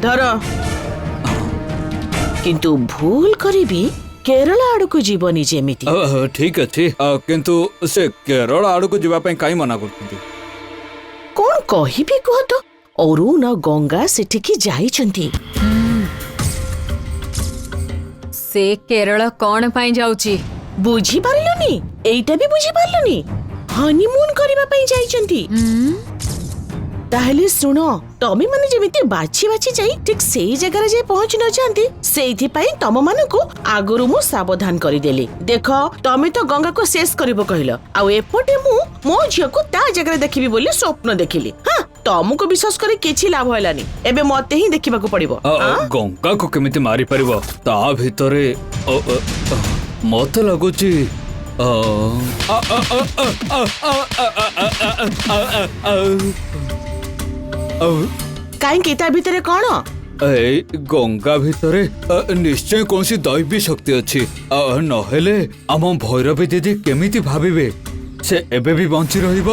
ଧର କିନ୍ତୁ ଭୁଲ କରିବି କେରଳ ଆଡକୁ ଯିବନି ଯେମିତି। ଠିକ ଅଛି କିନ୍ତୁ ସେ କେରଳ ଆଡକୁ ଯିବା ପାଇଁ କାଇଁ ମନା କରୁଛନ୍ତି? କଣ କହିବି କୁହ ତ? ଅରୁଣ ଗଙ୍ଗା ସେଠିକି ଯାଇଛନ୍ତି। ସେ କେରଳ କଣ ପାଇଁ ଯାଉଛି? ବୁଝିପାରିଲୁନି? ଏଇଟା ବି ବୁଝିପାରିଲୁନି? ହନିମୁନ କରିବା ପାଇଁ ଯାଇଛନ୍ତି। ତାହେଲେ ଶୁଣ, ତମେ ମାନେ ଯେମିତି ବାଛି ବାଛି ଯାଇ ଠିକ ସେଇ ଜାଗାରେ ଯାଇ ପହଞ୍ଚି ନ ଯାଆନ୍ତି, ସେଇଥିପାଇଁ ତମ ମାନଙ୍କୁ ଆଗରୁ ମୁଁ ସାବଧାନ କରିଦେଲି। ଦେଖ, ତମେ ତ ଗଙ୍ଗାକୁ ଶେଷ କରିବ କହିଲ, ଆଉ ଏପଟେ ମୁଁ ମୋ ଝିଅକୁ ତା ଜାଗାରେ ଦେଖିବି ବୋଲି ସ୍ୱପ୍ନ ଦେଖିଲି। ହଁ, ତମକୁ ବିଶ୍ୱାସ କରି କିଛି ଲାଭ ହେଲାନି। ଏବେ ମତେ ହିଁ ଦେଖିବାକୁ ପଡିବ। ଗଙ୍ଗାକୁ କେମିତି ମାରିପାରିବ ତା ଭିତରେ ମତେ ଲାଗୁଛି କାହିଁକି ତା ଭିତରେ କଣ? ଗଙ୍ଗା ଭିତରେ ନିଶ୍ଚୟ କୌଣସି ଦୈବୀ ଶକ୍ତି ଅଛି। ନହେଲେ ଆମ ଭୈରବୀ ଦିଦି କେମିତି ଭାବିବେ ସେ ଏବେ ବି ବଞ୍ଚି ରହିବ?